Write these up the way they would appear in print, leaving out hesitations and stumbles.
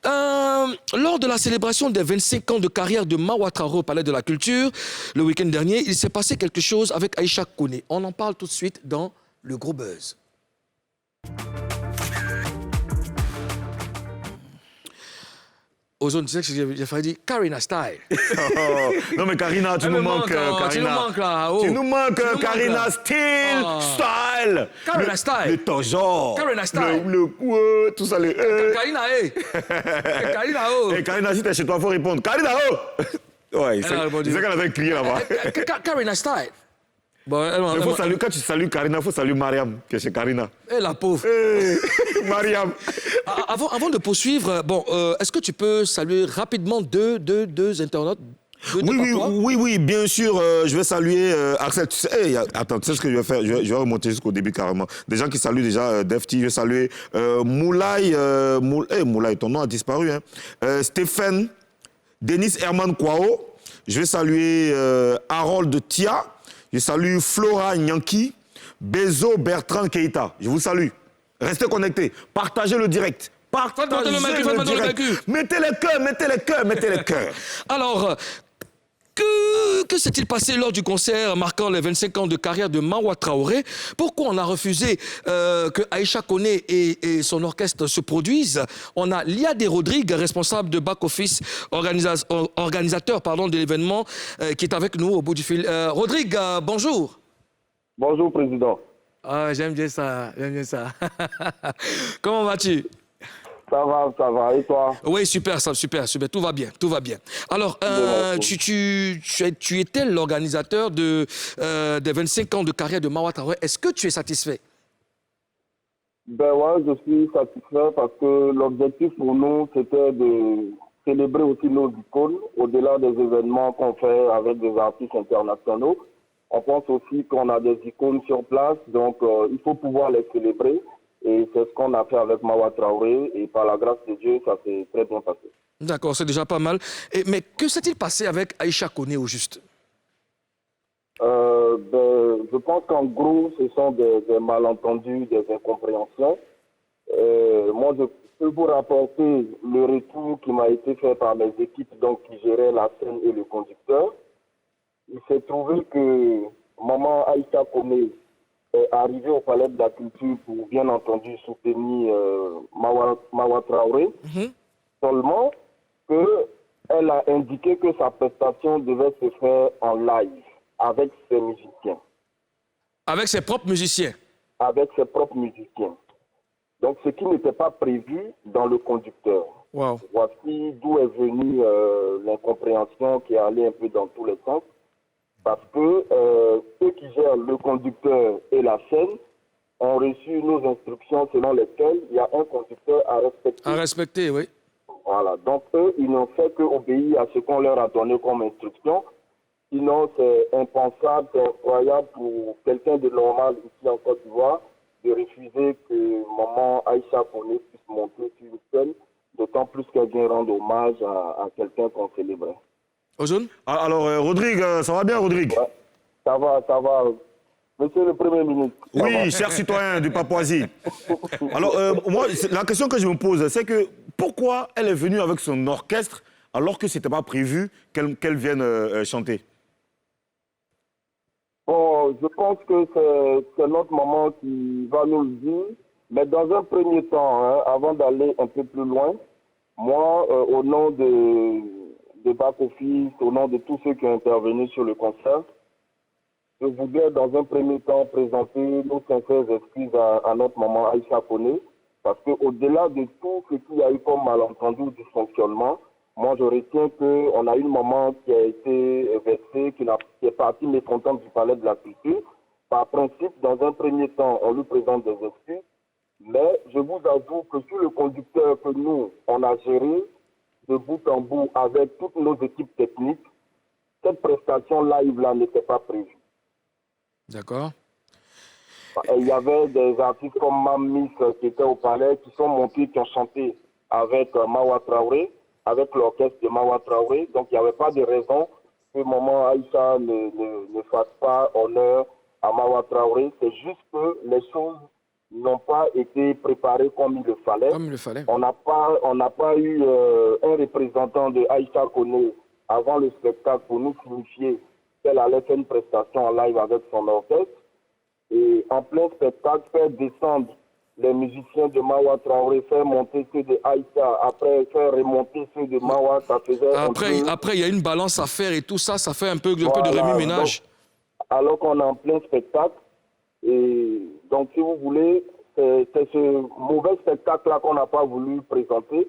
Lors de la célébration des 25 ans de carrière de Mawa Traoré au Palais de la Culture, le week-end dernier, il s'est passé quelque chose avec Aïcha Koné. On en parle tout de suite dans le Gros Buzz. Ozone, tu sais que j'ai failli dire Karina Style. Oh, non mais Karina, tu nous manques, Karina. Tu nous manques là. Tu nous manques, Karina Style, Style. Karina Style. Le toujours. Karina Style. Le tout ça, le Karina, Karina, oh. Et Karina, si t'es chez toi, il faut répondre. Karina, oh. Ouais, c'est qu'elle avait crié là-bas. Karina Style. Bon, quand tu salues Karina, il faut saluer Mariam, qui est chez Karina. Eh, la pauvre. Mariam. Avant de poursuivre, est-ce que tu peux saluer rapidement deux internautes? Oui, bien sûr. Je vais saluer Axel. Tu sais, attends, tu sais ce que je vais faire? Je vais remonter jusqu'au début carrément. Des gens qui saluent déjà Defty. Je vais saluer Moulay. Moulay, ton nom a disparu. Hein. Stéphane, Denis Herman Kwao. Je vais saluer Harold Tia. Je salue Flora Nyanki. Bezo Bertrand Keita. Je vous salue. Restez connectés. Partagez le direct. Partagez le direct. Mettez les cœurs. Alors, que s'est-il passé lors du concert marquant les 25 ans de carrière de Mawa Traoré? Pourquoi on a refusé que Aïcha Koné et son orchestre se produisent? On a Liadé Rodrigue, responsable de back-office, organisateur de l'événement, qui est avec nous au bout du fil. Rodrigue, bonjour. Bonjour, Président. Ah, j'aime bien ça. Comment vas-tu? Ça va. Et toi? Oui, super, tout va bien. Alors, tu étais l'organisateur des 25 ans de carrière de Mawa Traoré. Est-ce que tu es satisfait? Ben ouais, je suis satisfait parce que l'objectif pour nous, c'était de célébrer aussi nos icônes, au-delà des événements qu'on fait avec des artistes internationaux. On pense aussi qu'on a des icônes sur place, donc il faut pouvoir les célébrer. Et c'est ce qu'on a fait avec Mawa Traoré. Et par la grâce de Dieu, ça s'est très bien passé. D'accord, c'est déjà pas mal. Mais que s'est-il passé avec Aïcha Koné au juste? Je pense qu'en gros, ce sont des malentendus, des incompréhensions. Moi, je peux vous rapporter le retour qui m'a été fait par mes équipes donc, qui géraient la scène et le conducteur. Il s'est trouvé que maman Aïcha Koné est arrivée au Palais de la Culture pour, bien entendu, soutenir Mawa Traoré. Seulement qu'elle a indiqué que sa prestation devait se faire en live avec ses musiciens. Avec ses propres musiciens? Avec ses propres musiciens. Donc, ce qui n'était pas prévu dans le conducteur. Wow. Voici d'où est venue l'incompréhension qui est allée un peu dans tous les sens. Parce que ceux qui gèrent le conducteur et la scène ont reçu nos instructions selon lesquelles il y a un conducteur à respecter. À respecter, oui. Voilà. Donc, eux, ils n'ont fait qu'obéir à ce qu'on leur a donné comme instruction. Sinon, c'est impensable, c'est incroyable pour quelqu'un de normal ici en Côte d'Ivoire de refuser que maman Aïcha Koné puisse monter sur une scène, d'autant plus qu'elle vient rendre hommage à quelqu'un qu'on célébrait. Ozone? Alors, Rodrigue, ça va bien, Rodrigue? Ouais, ça va. Monsieur le Premier ministre. Oui, cher citoyen du Papouasie. Alors, moi, la question que je me pose, c'est que pourquoi elle est venue avec son orchestre alors que ce n'était pas prévu qu'elle vienne chanter? Bon, je pense que c'est notre maman qui va nous le dire. Mais dans un premier temps, avant d'aller un peu plus loin, moi, au nom de Back Office, au nom de tous ceux qui ont intervenu sur le concert, je voudrais dans un premier temps présenter nos sincères excuses à notre maman Aïcha Koné, parce qu'au-delà de tout ce qu'il y a eu comme malentendu ou dysfonctionnement, moi je retiens qu'on a une maman qui a été vexée, qui est partie mécontente du palais de la culture. Par principe, dans un premier temps, on lui présente des excuses, mais je vous avoue que sur le conducteur que nous, on a géré de bout en bout avec toutes nos équipes techniques, cette prestation live-là n'était pas prévue. D'accord. Il y avait des artistes comme Mamis qui étaient au palais, qui sont montés, qui ont chanté avec Mawa Traoré, avec l'orchestre de Mawa Traoré. Donc il n'y avait pas de raison que maman Aïcha ne fasse pas honneur à Mawa Traoré. C'est juste que les choses n'ont pas été préparés comme il le fallait. Comme il le fallait. On n'a pas eu un représentant de Aïcha Koné avant le spectacle pour nous signifier qu'elle allait faire une prestation en live avec son orchestre. Et en plein spectacle, faire descendre les musiciens de Mawa Traoré, faire monter ceux de Aïcha, après faire remonter ceux de Mawa, ça faisait Après, il y a une balance à faire et tout ça, ça fait un peu de Voilà. remue-ménage. Donc, alors qu'on est en plein spectacle. Et donc, si vous voulez, c'est ce mauvais spectacle-là qu'on n'a pas voulu présenter.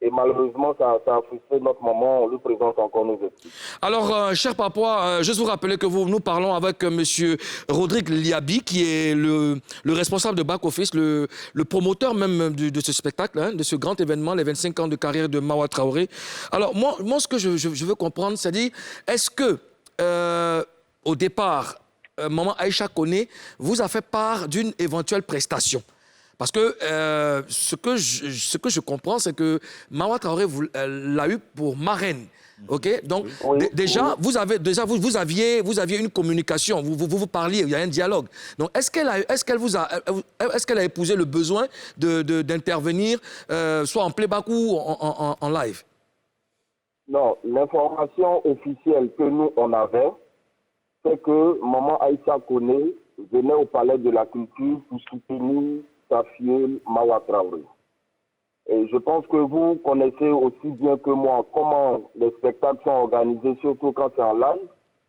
Et malheureusement, ça a frustré notre maman. On lui présente encore nos excuses. Alors, cher papa, juste vous rappeler que nous parlons avec monsieur Rodrigue Liabi, qui est le responsable de Back Office, le promoteur même de ce spectacle, hein, de ce grand événement, les 25 ans de carrière de Mawa Traoré. Alors, moi ce que je veux comprendre, c'est-à-dire, est-ce que, au départ, maman Aïcha Koné vous a fait part d'une éventuelle prestation? Parce que ce que je comprends, c'est que Mawa Traoré l'a eu pour marraine. OK? Donc, déjà, vous aviez une communication, vous parliez, il y a un dialogue. Donc, est-ce qu'elle a épousé le besoin d'intervenir, soit en playback ou en live? Non, l'information officielle que nous, on avait, c'est que maman Aïcha Koné venait au Palais de la Culture pour soutenir sa fille Mawa Traoré. Et je pense que vous connaissez aussi bien que moi comment les spectacles sont organisés, surtout quand c'est en live.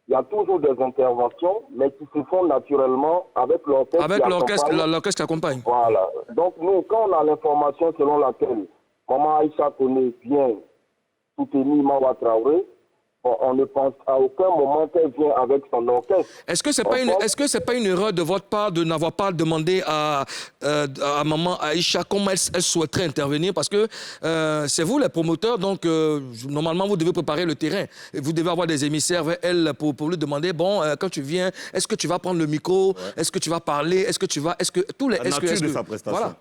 Il y a toujours des interventions, mais qui se font naturellement avec l'orchestre. Avec l'orchestre qui accompagne. Voilà. Donc nous, quand on a l'information selon laquelle maman Aïcha Koné vient soutenir Mawa Traoré, on ne pense à aucun moment qu'elle vient avec son orchestre. Est-ce que c'est pas une erreur de votre part de n'avoir pas demandé à maman Aïcha comment elle souhaiterait intervenir? Parce que c'est vous les promoteurs, donc normalement vous devez préparer le terrain. Et vous devez avoir des émissaires vers elle pour lui demander, bon, quand tu viens, est-ce que tu vas prendre le micro? Est-ce que tu vas parler? Est-ce que tu vas... La nature de sa prestation. Voilà.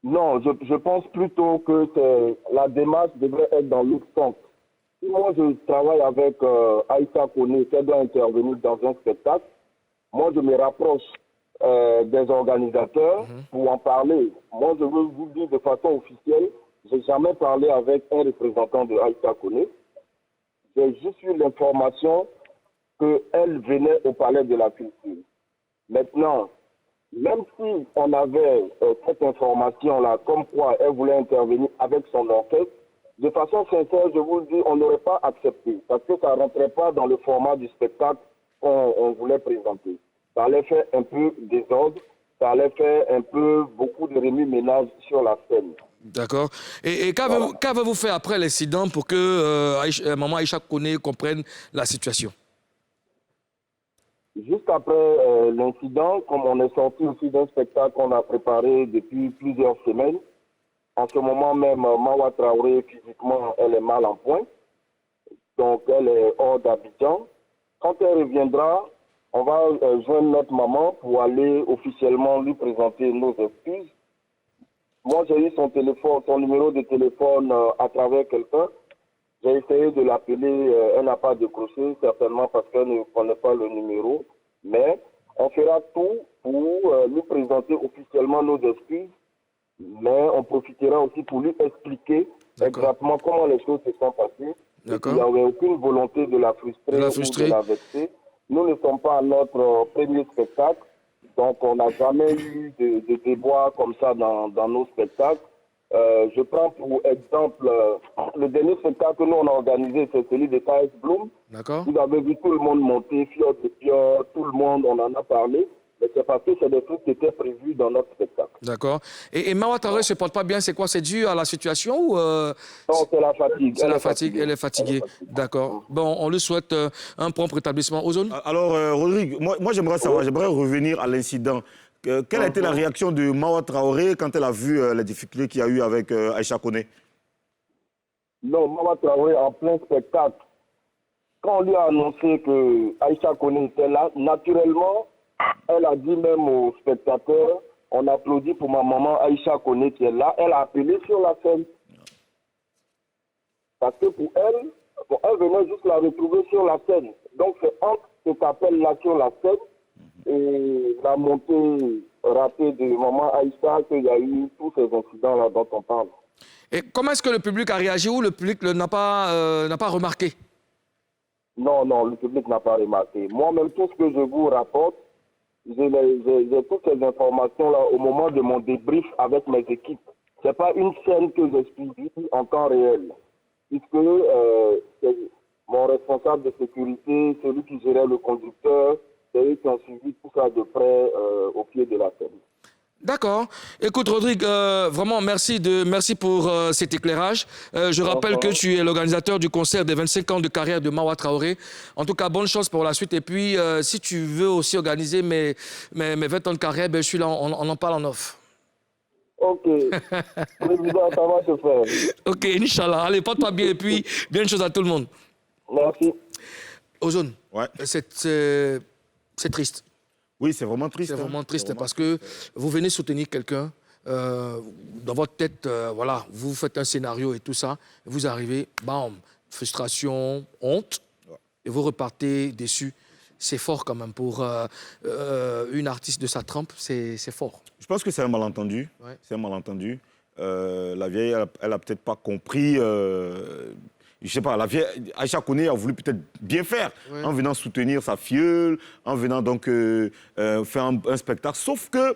Non, je pense plutôt que la démarche devrait être dans l'autre sens. Si moi je travaille avec Aïcha Koné, qui doit intervenir dans un spectacle, moi je me rapproche des organisateurs pour en parler. Moi je veux vous dire de façon officielle, je n'ai jamais parlé avec un représentant de Aïcha Koné. J'ai juste eu l'information qu'elle venait au Palais de la Culture. Maintenant, même si on avait cette information-là, comme quoi elle voulait intervenir avec son orchestre, de façon sincère, je vous le dis, on n'aurait pas accepté, parce que ça ne rentrait pas dans le format du spectacle qu'on voulait présenter. Ça allait faire un peu désordre, ça allait faire un peu beaucoup de remue-ménage sur la scène. D'accord. Et qu'avez-vous fait après l'incident pour que maman Aïcha Koné comprenne la situation? Juste après l'incident, comme on est sorti aussi d'un spectacle qu'on a préparé depuis plusieurs semaines, en ce moment même, Mawa Traoré, physiquement, elle est mal en point. Donc, elle est hors d'Abidjan. Quand elle reviendra, on va joindre notre maman pour aller officiellement lui présenter nos excuses. Moi, j'ai eu son numéro de téléphone à travers quelqu'un. J'ai essayé de l'appeler, elle n'a pas décroché, certainement parce qu'elle ne connaît pas le numéro. Mais on fera tout pour lui présenter officiellement nos excuses. Mais on profitera aussi pour lui expliquer exactement comment les choses se sont passées. Il n'y avait aucune volonté de la frustrer ou de la vexer. Nous ne sommes pas à notre premier spectacle, donc on n'a jamais eu de déboires comme ça dans nos spectacles. Je prends pour exemple le dernier spectacle que nous on a organisé, c'est celui de KS Bloom. Vous avez vu tout le monde monter, Fior de Fior, tout le monde, on en a parlé. Mais c'est parce que c'est des trucs qui étaient prévus dans notre spectacle. D'accord. Et Mawa Traoré ne se porte pas bien, c'est quoi? C'est dû à la situation ou Non, c'est la fatigue. C'est la fatigue, elle est fatiguée. D'accord. Bon, on lui souhaite un prompt rétablissement. Ozone? Alors, Rodrigue, moi j'aimerais savoir, j'aimerais revenir à l'incident. Quelle a été la réaction de Mawa Traoré quand elle a vu les difficultés qu'il y a eu avec Aïcha Koné? Non, Mawa Traoré, en plein spectacle, quand on lui a annoncé que Aïcha Koné était là, naturellement, elle a dit même aux spectateurs, on applaudit pour ma maman Aïcha Koné qui est là. Elle a appelé sur la scène. Parce que pour elle, elle venait juste la retrouver sur la scène. Donc c'est entre cet appel-là sur la scène et la montée raté de Maman Aïcha qu'il y a eu tous ces incidents-là dont on parle. Et comment est-ce que le public a réagi ou le public n'a pas remarqué? Non, le public n'a pas remarqué. Moi-même, tout ce que je vous rapporte, j'ai toutes ces informations-là au moment de mon débrief avec mes équipes. Ce n'est pas une scène que j'ai suivie en temps réel, puisque c'est mon responsable de sécurité, celui qui gérait le conducteur, c'est eux qui ont suivi tout ça de près au pied de la scène. D'accord. Écoute, Rodrigue, vraiment, merci pour cet éclairage. Je rappelle que tu es l'organisateur du concert des 25 ans de carrière de Mawa Traoré. En tout cas, bonne chance pour la suite. Et puis, si tu veux aussi organiser mes 20 ans de carrière, ben, je suis là, on en parle en off. Ok. Président, ça va se faire. Ok, Inch'Allah. Allez, porte-toi bien et puis, bien de choses à tout le monde. Merci. Ozone, Ouais. c'est triste. Oui, c'est vraiment triste. C'est vraiment triste parce que vous venez soutenir quelqu'un, dans votre tête, voilà, vous faites un scénario et tout ça, et vous arrivez, bam, frustration, honte, et vous repartez déçu. C'est fort quand même pour une artiste de sa trempe, c'est fort. Je pense que c'est un malentendu. Ouais. C'est un malentendu. La vieille, elle a peut-être pas compris. Je sais pas, la vieille Aïcha Koné a voulu peut-être bien faire en venant soutenir sa filleule, en venant donc faire un spectacle. Sauf que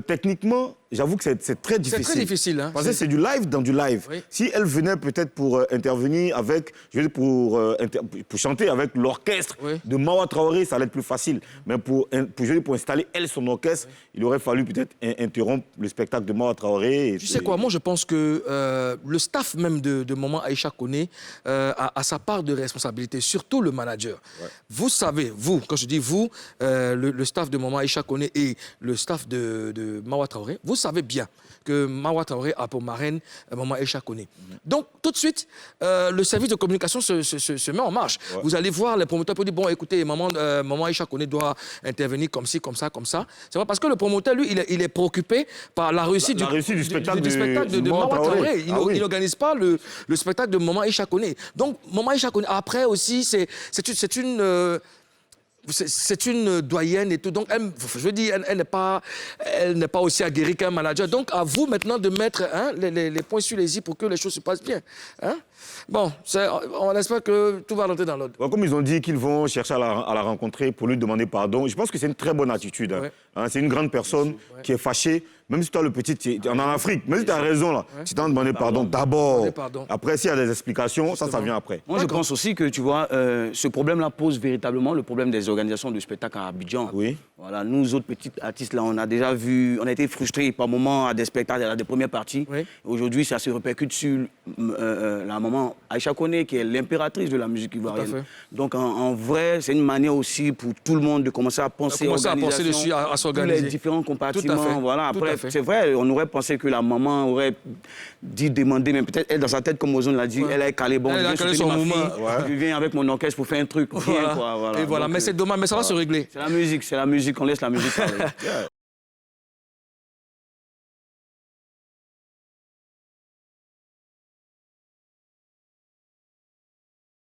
techniquement, j'avoue que c'est très difficile. C'est très difficile. Hein, parce que c'est du live dans du live. Oui. Si elle venait peut-être pour intervenir avec, je veux dire pour chanter avec l'orchestre de Mawa Traoré, ça allait être plus facile. Mais pour installer elle son orchestre, il aurait fallu peut-être interrompre le spectacle de Mawa Traoré. Tu sais quoi, moi je pense que le staff même de Maman Aïcha Koné a sa part de responsabilité, surtout le manager. Ouais. Vous savez, vous, quand je dis vous, le staff de Maman Aïcha Koné et le staff de Mawa Traoré, vous savez bien que Mawa Traoré a pour marraine Maman Aïcha Koné. Donc, tout de suite, le service de communication se met en marche. Ouais. Vous allez voir les promoteurs pour dire, bon, écoutez, Maman Aïcha Koné doit intervenir comme ci, comme ça, comme ça. C'est vrai parce que le promoteur, lui, il est préoccupé par la réussite du spectacle de Mawa Traoré. Il n'organise pas le spectacle de Maman Aïcha Koné. Donc, Maman Aïcha Koné, après aussi, c'est une doyenne et tout. Donc, je veux dire, elle n'est pas aussi aguerrie qu'un manager. Donc, à vous maintenant de mettre les points sur les i pour que les choses se passent bien. Hein? Bon, on espère que tout va rentrer dans l'ordre. Bon, comme ils ont dit qu'ils vont chercher à la rencontrer pour lui demander pardon, je pense que c'est une très bonne attitude. Hein. Ouais. Hein, c'est une grande personne qui est fâchée. Même si tu as le petit, en Afrique, même si tu as raison là, tu t'en demandé pardon d'abord. Après, s'il y a des explications, ça vient après. Moi, je pense aussi que, tu vois, ce problème-là pose véritablement le problème des organisations de spectacles à Abidjan. Oui. Voilà, nous autres petits artistes, là, on a déjà vu, on a été frustrés par moments à des spectacles, à des premières parties. Oui. Aujourd'hui, ça se répercute sur la maman Aïcha Koné, qui est l'impératrice de la musique ivoirienne. Donc, en vrai, c'est une manière aussi pour tout le monde de commencer à penser dessus, à s'organiser. Les différents compartiments. Voilà. Après, c'est vrai, on aurait pensé que la maman aurait demandé, mais peut-être elle, dans sa tête, comme Ozone l'a dit, elle a calé bon. Elle a calé son mouvement. Je viens avec mon orchestre pour faire un truc. Bien, quoi, voilà. Et voilà, mais c'est dommage, mais ça va se régler. C'est la musique, on laisse la musique parler.